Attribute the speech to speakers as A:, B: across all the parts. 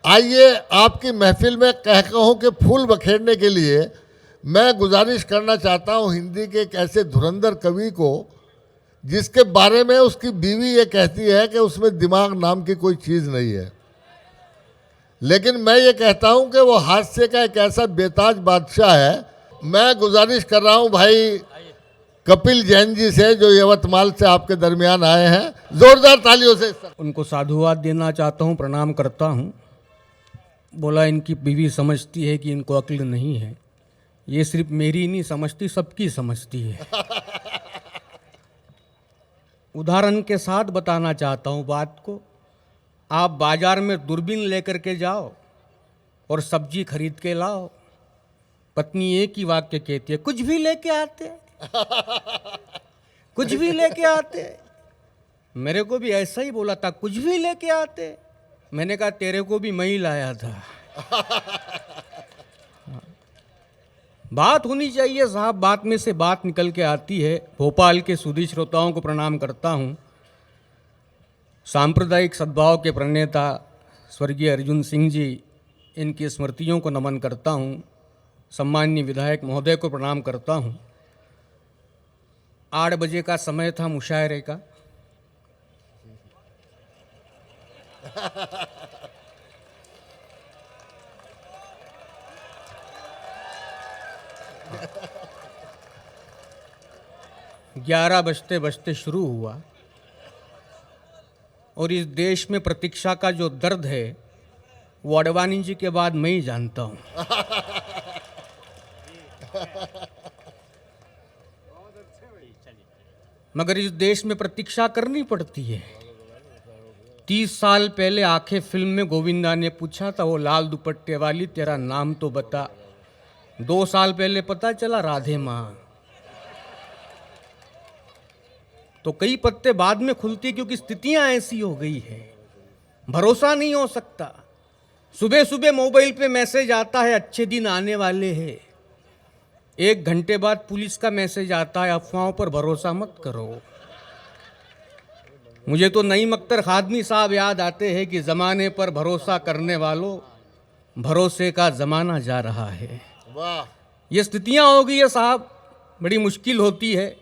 A: आइए आपकी महफिल में कहकहों के फूल बखेरने के लिए मैं गुजारिश करना चाहता हूं हिंदी के एक ऐसे धुरंधर कवि को जिसके बारे में उसकी बीवी ये कहती है कि उसमें दिमाग नाम की कोई चीज़ नहीं है, लेकिन मैं ये कहता हूं कि वो हास्य का एक ऐसा बेताज बादशाह है। मैं गुजारिश कर रहा हूं भाई कपिल जैन जी से, जो यवतमाल से आपके दरमियान आए हैं, जोरदार तालियों से
B: उनको साधुवाद देना चाहता हूं, प्रणाम करता हूं। बोला इनकी बीवी समझती है कि इनको अक्ल नहीं है। ये सिर्फ मेरी नहीं समझती, सबकी समझती है। उदाहरण के साथ बताना चाहता हूं बात को। आप बाजार में दूरबीन लेकर के जाओ और सब्जी खरीद के लाओ, पत्नी एक ही वाक्य कहती है, कुछ भी लेके आते कुछ भी लेके आते। मेरे को भी ऐसा ही बोला था, कुछ भी लेके आते। मैंने कहा तेरे को भी मैं ही लाया था। बात होनी चाहिए साहब, बात में से बात निकल के आती है। भोपाल के सुधी श्रोताओं को प्रणाम करता हूँ। सांप्रदायिक सद्भाव के प्रणेता स्वर्गीय अर्जुन सिंह जी, इनकी स्मृतियों को नमन करता हूँ। सम्माननीय विधायक महोदय को प्रणाम करता हूँ। 8 बजे का समय था मुशायरे का। ग्यारह बजते बजते शुरू हुआ और इस देश में प्रतीक्षा का जो दर्द है वो अडवाणी जी के बाद मैं ही जानता हूं। मगर इस देश में प्रतीक्षा करनी पड़ती है। 30 साल पहले आंखें फिल्म में गोविंदा ने पूछा था, वो लाल दुपट्टे वाली तेरा नाम तो बता। 2 साल पहले पता चला राधे माँ। तो कई पत्ते बाद में खुलती क्योंकि स्थितियां ऐसी हो गई है, भरोसा नहीं हो सकता। सुबह सुबह मोबाइल पे मैसेज आता है अच्छे दिन आने वाले हैं, 1 घंटे बाद पुलिस का मैसेज आता है अफवाहों पर भरोसा मत करो। मुझे तो नईम अख्तर खादमी साहब याद आते हैं कि ज़माने पर भरोसा करने वालों, भरोसे का ज़माना जा रहा है।
A: वाह,
B: ये स्थितियां हो गई है साहब, बड़ी मुश्किल होती है।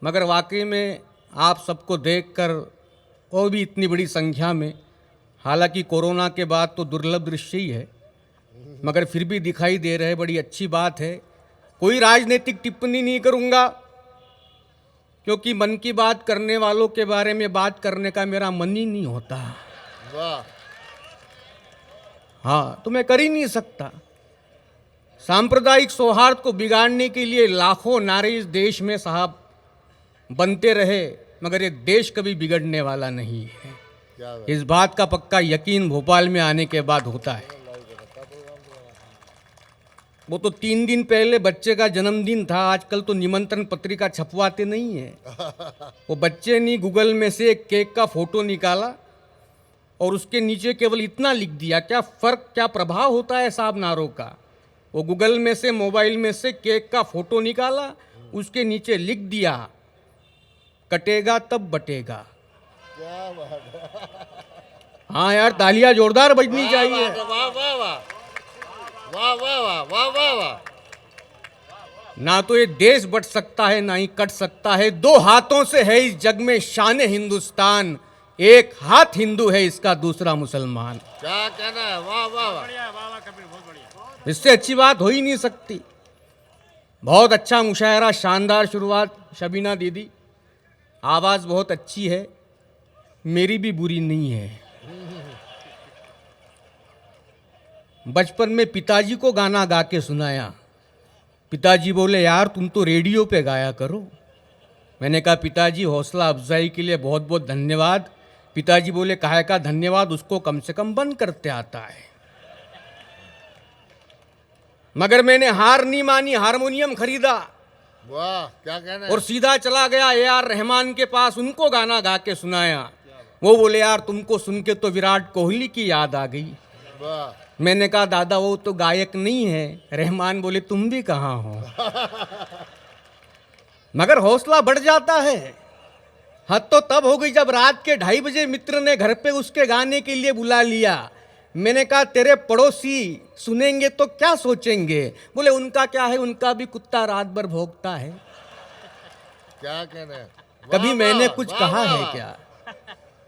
B: मगर वाकई में आप सबको देखकर, वो भी इतनी बड़ी संख्या में, हालांकि कोरोना के बाद तो दुर्लभ दृश्य ही है, मगर फिर भी दिखाई दे रहे, बड़ी अच्छी बात है। कोई राजनीतिक टिप्पणी नहीं करूंगा क्योंकि मन की बात करने वालों के बारे में बात करने का मेरा मन ही नहीं होता।
A: वाह,
B: हाँ, तो मैं कर ही नहीं सकता। सांप्रदायिक सौहार्द को बिगाड़ने के लिए लाखों नारे इस देश में साहब बनते रहे, मगर ये देश कभी बिगड़ने वाला नहीं है। इस बात का पक्का यकीन भोपाल में आने के बाद होता है। वो तो 3 दिन पहले बच्चे का जन्मदिन था, आजकल तो निमंत्रण पत्रिका छपवाते नहीं है। वो बच्चे ने गूगल में से एक केक का फोटो निकाला और उसके नीचे केवल इतना लिख दिया, क्या फर्क, क्या प्रभाव होता है साहब नारों का। वो गूगल में से, मोबाइल में से केक का फोटो निकाला, उसके नीचे लिख दिया, कटेगा तब बटेगा।
A: क्या बात है।
B: हाँ यार, तालियां जोरदार बजनी चाहिए।
A: वाह वाह वाह वाह वाह वाह वाह वाह वाह।
B: ना तो ये देश बट सकता है, ना ही कट सकता है। 2 हाथों से है इस जग में शान हिंदुस्तान, एक हाथ हिंदू है इसका, दूसरा मुसलमान।
A: क्या कहना है, वाह वाह वाह।
B: इससे अच्छी बात हो ही नहीं सकती। बहुत अच्छा मुशायरा, शानदार शुरुआत शबीना दीदी, आवाज़ बहुत अच्छी है, मेरी भी बुरी नहीं है। बचपन में पिताजी को गाना गा के सुनाया। पिताजी बोले यार तुम तो रेडियो पे गाया करो। मैंने कहा पिताजी हौसला अफजाई के लिए बहुत बहुत धन्यवाद। पिताजी बोले काहे का धन्यवाद, उसको कम से कम बंद करते आता है। मगर मैंने हार नहीं मानी, हारमोनियम खरीदा।
A: वाह, क्या कहना है।
B: और सीधा चला गया AR रहमान के पास, उनको गाना गा के सुनाया। वो बोले यार तुमको सुन के तो विराट कोहली की याद आ गई।
A: वाह,
B: मैंने कहा दादा वो तो गायक नहीं है। रहमान बोले तुम भी कहाँ हो। मगर हौसला बढ़ जाता है। हद तो तब हो गई जब रात के 2:30 बजे मित्र ने घर पे उसके गाने के लिए बुला लिया। मैंने कहा तेरे पड़ोसी सुनेंगे तो क्या सोचेंगे? बोले उनका क्या है, उनका भी कुत्ता रात भर भौंकता है।
A: क्या कहना है?
B: कभी
A: वाह,
B: मैंने
A: वाह,
B: कुछ
A: वाह,
B: कहा
A: वाह,
B: है क्या?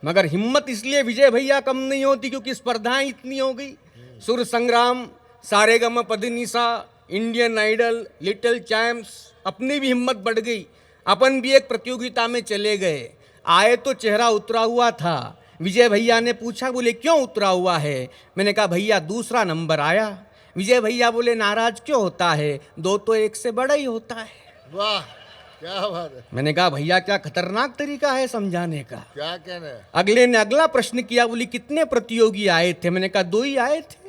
B: मगर हिम्मत इसलिए विजय भैया कम नहीं होती क्योंकि स्पर्धाएं इतनी हो गई। Sur Sangram, Saregama Padanisa, Indian Idol, Little Champs, अपनी भी हिम्मत बढ़ गई। अपन भी एक प्रतियोगिता में चले गए। आए तो चेहरा उतरा हुआ था। विजय भैया ने पूछा, बोले क्यों उतरा हुआ है? मैंने कहा भैया दूसरा नंबर आया। विजय भैया बोले नाराज क्यों होता है, दो तो एक से बड़ा ही होता है।
A: वाह, क्या बात है,
B: मैंने कहा भैया क्या खतरनाक तरीका है समझाने का।
A: क्या कहना है?
B: अगले ने अगला प्रश्न किया, बोली कितने प्रतियोगी आए थे? मैंने कहा 2 ही आए थे।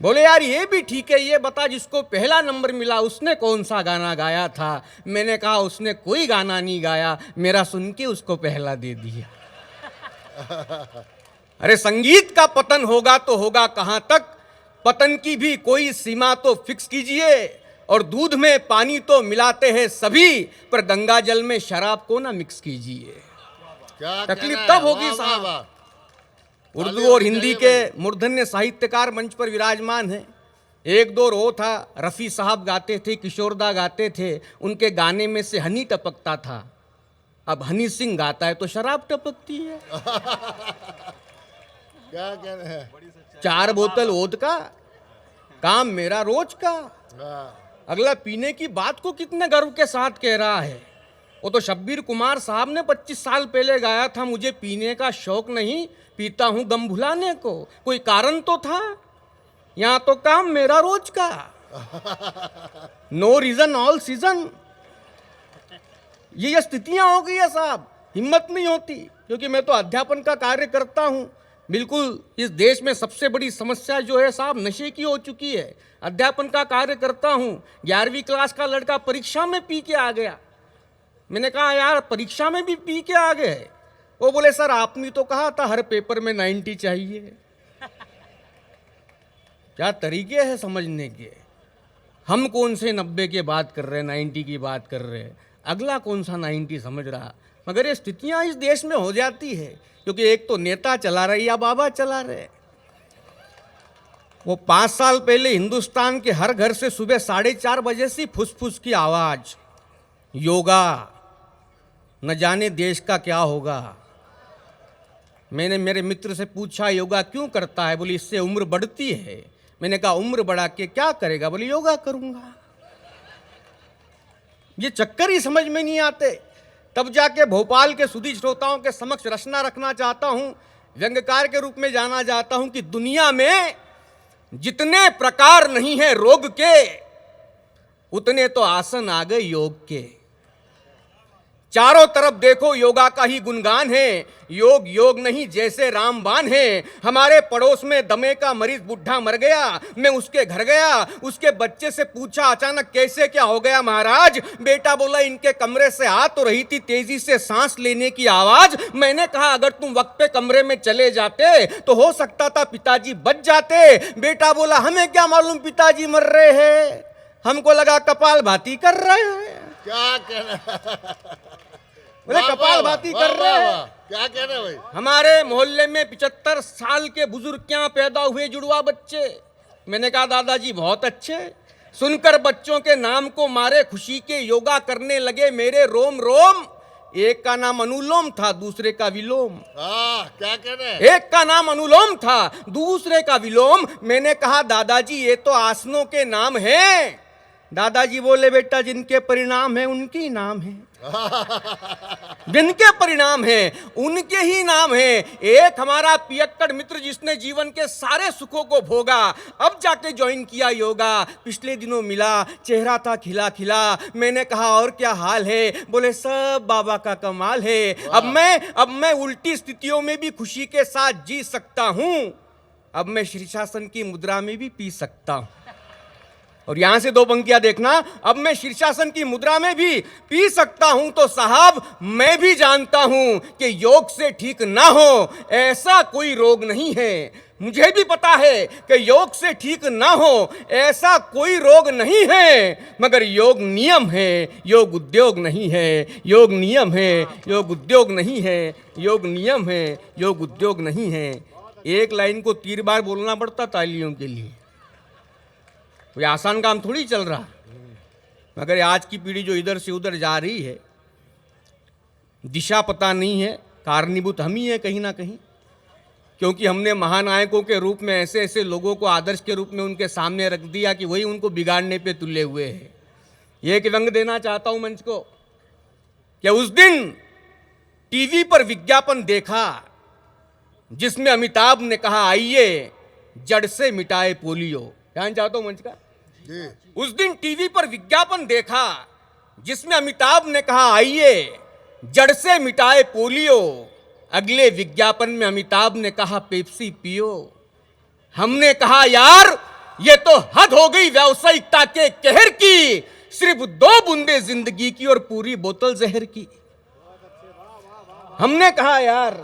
B: बोले यार ये भी ठीक है, ये बता जिसको पहला नंबर मिला उसने कौन सा गाना गाया था? मैंने कहा उसने कोई गाना नहीं गाया, मेरा सुन के उसको पहला दे दिया। अरे संगीत का पतन होगा तो होगा कहां तक? पतन की भी कोई सीमा तो फिक्स कीजिए। और दूध में पानी तो मिलाते हैं सभी, पर गंगा जल में शराब को ना मिक्स कीजिए।
A: क्या
B: तकलीफ
A: कहना है?
B: तब होगी
A: वाह, वाह,
B: साहब।
A: वाह।
B: उर्दू और हिंदी के मूर्धन्य साहित्यकार मंच पर विराजमान हैं। एक दो रो था, रफ़ी साहब गाते थे, किशोरदा गाते थे, उनके गाने में से हनी टपकता था। अब हनी सिंह गाता है तो शराब टपकती है।
A: क्या कहना है?
B: 4 बोतल ओद का, काम मेरा रोज का।
A: हाँ,
B: अगला पीने की बात को कितने गर्व के साथ कह रहा है। वो तो शब्बीर कुमार साहब ने 25 साल पहले गाया था, मुझे पीने का शौक नहीं, पीता हूं गम भुलाने को। कोई कारण तो था, यहां तो काम मेरा रोज का। No reason all season. ये स्थितियां हो गई है साहब, हिम्मत नहीं होती। क्योंकि मैं तो अध्यापन का कार्य करता हूं। बिल्कुल इस देश में सबसे बड़ी समस्या जो है साहब नशे की हो चुकी है। अध्यापन का कार्य करता हूं। 11वीं क्लास का लड़का परीक्षा में पी के आ गया। मैंने कहा यार परीक्षा में भी पी के आ गए? वो बोले सर आपने तो कहा था हर पेपर में 90 चाहिए। क्या तरीके हैं समझने के। हम कौन से 90 की बात कर रहे हैं, 90 की बात कर रहे हैं, अगला कौन सा 90 समझ रहा। मगर ये स्थितियां इस देश में हो जाती है क्योंकि एक तो नेता चला रहे या बाबा चला रहे। वो 5 साल पहले हिंदुस्तान के हर घर से सुबह 4:30 बजे से फुसफुस की आवाज, योगा, न जाने देश का क्या होगा। मैंने मेरे मित्र से पूछा योगा क्यों करता है? बोली इससे उम्र बढ़ती है। मैंने कहा उम्र बढ़ा के क्या करेगा? बोली योगा करूंगा। ये चक्कर ही समझ में नहीं आते। तब जाके भोपाल के सुधी श्रोताओं के समक्ष रचना रखना चाहता हूं, व्यंग्यकार के रूप में जाना चाहता हूं कि दुनिया में जितने प्रकार नहीं है रोग के, उतने तो आसन आ गए योग के। चारों तरफ देखो योगा का ही गुणगान है। योग योग नहीं जैसे रामबाण है। हमारे पड़ोस में दमे का मरीज बुढ़ा मर गया। मैं उसके घर गया, उसके बच्चे से पूछा अचानक कैसे क्या हो गया महाराज? बेटा बोला इनके कमरे से आ तो रही थी तेजी से सांस लेने की आवाज। मैंने कहा अगर तुम वक्त पे कमरे में चले जाते तो हो सकता था पिताजी बच जाते। बेटा बोला हमें क्या मालूम पिताजी मर रहे हैं, हमको लगा कपाल भाती कर रहे हैं।
A: क्या कहना?
B: बोले
A: वाह,
B: कपाल
A: वाह,
B: भाती
A: वाह,
B: कर
A: वाह,
B: रहे हैं।
A: वाह। क्या कहना है भाई?
B: हमारे मोहल्ले में 75 साल के बुजुर्ग क्या पैदा हुए जुड़वा बच्चे। मैंने कहा दादाजी बहुत अच्छे। सुनकर बच्चों के नाम को मारे खुशी के योगा करने लगे मेरे रोम रोम। एक का नाम अनुलोम था, दूसरे का विलोम।
A: क्या कहना है?
B: एक का नाम अनुलोम था, दूसरे का विलोम। मैंने कहा दादाजी ये तो आसनों के नाम हैं। दादाजी बोले बेटा जिनके परिणाम है उनके नाम है। जिनके परिणाम हैं उनके ही नाम हैं। एक हमारा पियक्कड़ मित्र जिसने जीवन के सारे सुखों को भोगा, अब जाके ज्वाइन किया योगा। पिछले दिनों मिला, चेहरा था खिला खिला। मैंने कहा और क्या हाल है? बोले सब बाबा का कमाल है। अब मैं उल्टी स्थितियों में भी खुशी के साथ जी सकता हूं। अब मैं शीर्षासन की मुद्रा में भी पी सकता हूं। और यहां से 2 पंक्तियां देखना, अब मैं शीर्षासन की मुद्रा में भी पी सकता हूं। तो साहब मैं भी जानता हूं कि योग से ठीक ना हो ऐसा कोई रोग नहीं है। मुझे भी पता है कि योग से ठीक ना हो ऐसा कोई रोग नहीं है। मगर योग नियम है, योग उद्योग नहीं है। योग नियम है, योग उद्योग नहीं है। योग नियम है, योग उद्योग नहीं है। एक लाइन को 3 बार बोलना पड़ता तालियों के लिए। कोई आसान काम थोड़ी चल रहा। मगर आज की पीढ़ी जो इधर से उधर जा रही है, दिशा पता नहीं है, कारणीभूत हम ही है कहीं ना कहीं, क्योंकि हमने महानायकों के रूप में ऐसे ऐसे लोगों को आदर्श के रूप में उनके सामने रख दिया कि वही उनको बिगाड़ने पे तुले हुए हैं। ये एक व्यंग देना चाहता हूं मंच को कि उस दिन टीवी पर विज्ञापन देखा जिसमें अमिताभ ने कहा आइए जड़ से मिटाए पोलियो। कहना चाहता हूं मंच का, उस दिन टीवी पर विज्ञापन देखा जिसमें अमिताभ ने कहा आइए जड़ से मिटाए पोलियो। अगले विज्ञापन में अमिताभ ने कहा पेप्सी पियो। हमने कहा यार ये तो हद हो गई व्यावसायिकता के कहर की, सिर्फ 2 बूंदे जिंदगी की और पूरी बोतल जहर की। हमने कहा यार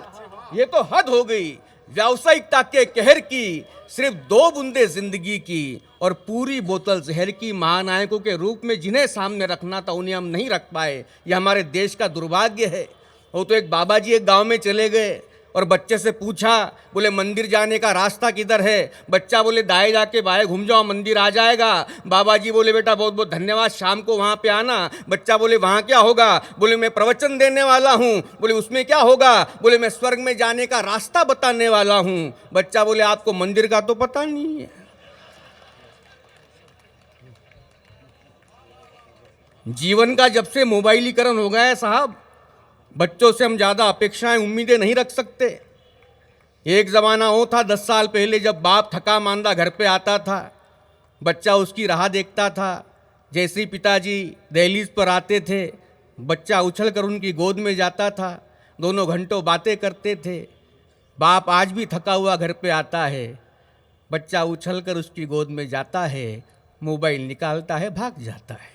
B: ये तो हद हो गई व्यावसायिकता के कहर की, सिर्फ 2 बूंदे जिंदगी की और पूरी बोतल जहर की। महानायकों के रूप में जिन्हें सामने रखना था उन्हें हम नहीं रख पाए। यह हमारे देश का दुर्भाग्य है। वो तो एक बाबा जी एक गांव में चले गए और बच्चे से पूछा, बोले मंदिर जाने का रास्ता किधर है? बच्चा बोले दाएं जाके बाएं घूम जाओ मंदिर आ जाएगा। बाबा जी बोले बेटा बहुत बहुत धन्यवाद, शाम को वहाँ पे आना। बच्चा बोले वहाँ क्या होगा? बोले मैं प्रवचन देने वाला हूँ। बोले उसमें क्या होगा? बोले मैं स्वर्ग में जाने का रास्ता बताने वाला हूँ। बच्चा बोले आपको मंदिर का तो पता नहीं है। जीवन का जब से मोबाइलीकरण हो गया है साहब, बच्चों से हम ज़्यादा अपेक्षाएं उम्मीदें नहीं रख सकते। एक ज़माना वो था 10 साल पहले जब बाप थका मांदा घर पे आता था, बच्चा उसकी राह देखता था। जैसे ही पिताजी दहलीज पर आते थे, बच्चा उछलकर उनकी गोद में जाता था, दोनों घंटों बातें करते थे। बाप आज भी थका हुआ घर पे आता है, बच्चा उछलकर उसकी गोद में जाता है, मोबाइल निकालता है, भाग जाता है।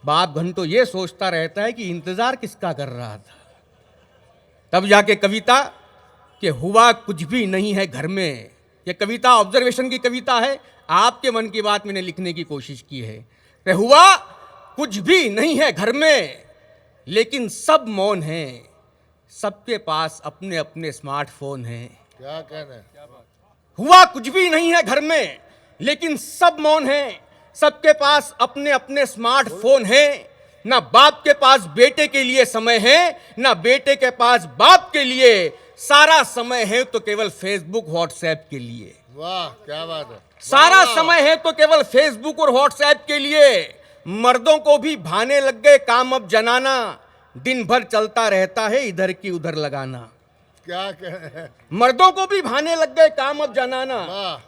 B: बाप घंटों ये सोचता रहता है कि इंतजार किसका कर रहा था। तब जाके कविता कि हुआ कुछ भी नहीं है घर में, ये कविता ऑब्जर्वेशन की कविता है, आपके मन की बात मैंने लिखने की कोशिश की है कि हुआ कुछ भी नहीं है घर में लेकिन सब मौन है, सबके पास अपने अपने स्मार्टफोन हैं।
A: क्या कहना है?
B: हुआ कुछ भी नहीं है घर में लेकिन सब मौन है, सबके पास अपने अपने स्मार्टफोन हैं। ना बाप के पास बेटे के लिए समय है, ना बेटे के पास बाप के लिए। सारा समय है तो केवल फेसबुक व्हाट्सएप के लिए।
A: वाह क्या बात है।
B: सारा समय है तो केवल फेसबुक और व्हाट्सएप के लिए। मर्दों को भी भाने लग गए काम अब जनाना, दिन भर चलता रहता है इधर की उधर लगाना।
A: क्या कहना है?
B: मर्दों को भी भाने लग गए काम अब जनाना,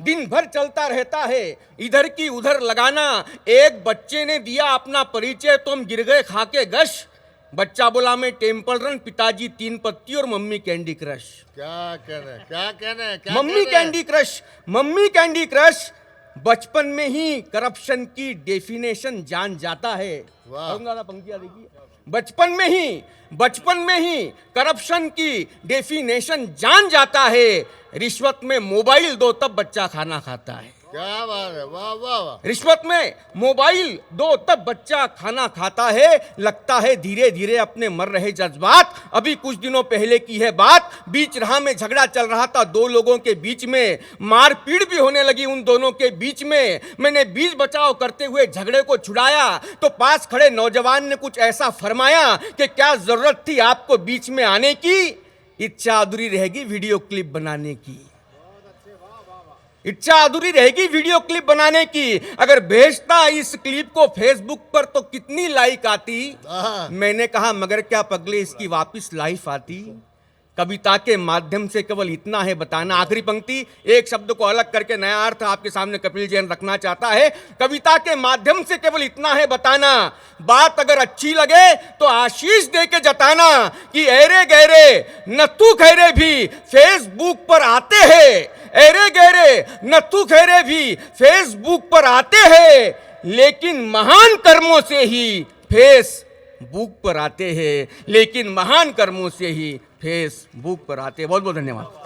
B: दिन भर चलता रहता है इधर की उधर लगाना। एक बच्चे ने दिया अपना परिचय तो हम गिर गए खाके गश। बच्चा बोला मैं टेम्पल रन, पिताजी 3 पत्ती और मम्मी कैंडी क्रश।
A: क्या कहना है? क्या कहना है? क्या
B: मम्मी
A: कहना है?
B: Candy crush, mummy candy crush. बचपन में ही करप्शन की डेफिनेशन जान जाता है। पंक्तियां देखिए, बचपन में ही करप्शन की डेफिनेशन जान जाता है। रिश्वत में मोबाइल दो तब बच्चा खाना खाता है।
A: क्या बात है। वाह वाह वाह।
B: रिश्वत में मोबाइल दो तब बच्चा खाना खाता है। लगता है धीरे धीरे अपने मर रहे जज्बात। अभी कुछ दिनों पहले की है बात, बीच राह में झगड़ा चल रहा था 2 लोगों के बीच में, मारपीट भी होने लगी उन दोनों के बीच में। मैंने बीच बचाव करते हुए झगड़े को छुड़ाया तो पास खड़े नौजवान ने कुछ ऐसा फरमाया कि क्या जरूरत थी आपको बीच में आने की, इच्छा अधूरी रहेगी वीडियो क्लिप बनाने की। इच्छा अधूरी रहेगी वीडियो क्लिप बनाने की। अगर भेजता इस क्लिप को फेसबुक पर तो कितनी लाइक आती। मैंने कहा मगर क्या पगले इसकी वापस लाइफ आती। कविता के माध्यम से केवल इतना है बताना। आखिरी पंक्ति, एक शब्द को अलग करके नया अर्थ आपके सामने कपिल जैन रखना चाहता है। कविता के माध्यम से केवल इतना है बताना, बात अगर अच्छी लगे तो आशीष दे के जताना कि ऐरे गहरे नत्थू खैरे भी फेसबुक पर आते हैं। ऐरे गहरे नत्थू खैरे भी फेसबुक पर आते हैं, लेकिन महान कर्मों से ही फेसबुक पर आते हैं। लेकिन महान कर्मों से ही फेसबुक पर आते हैं। बहुत बहुत धन्यवाद।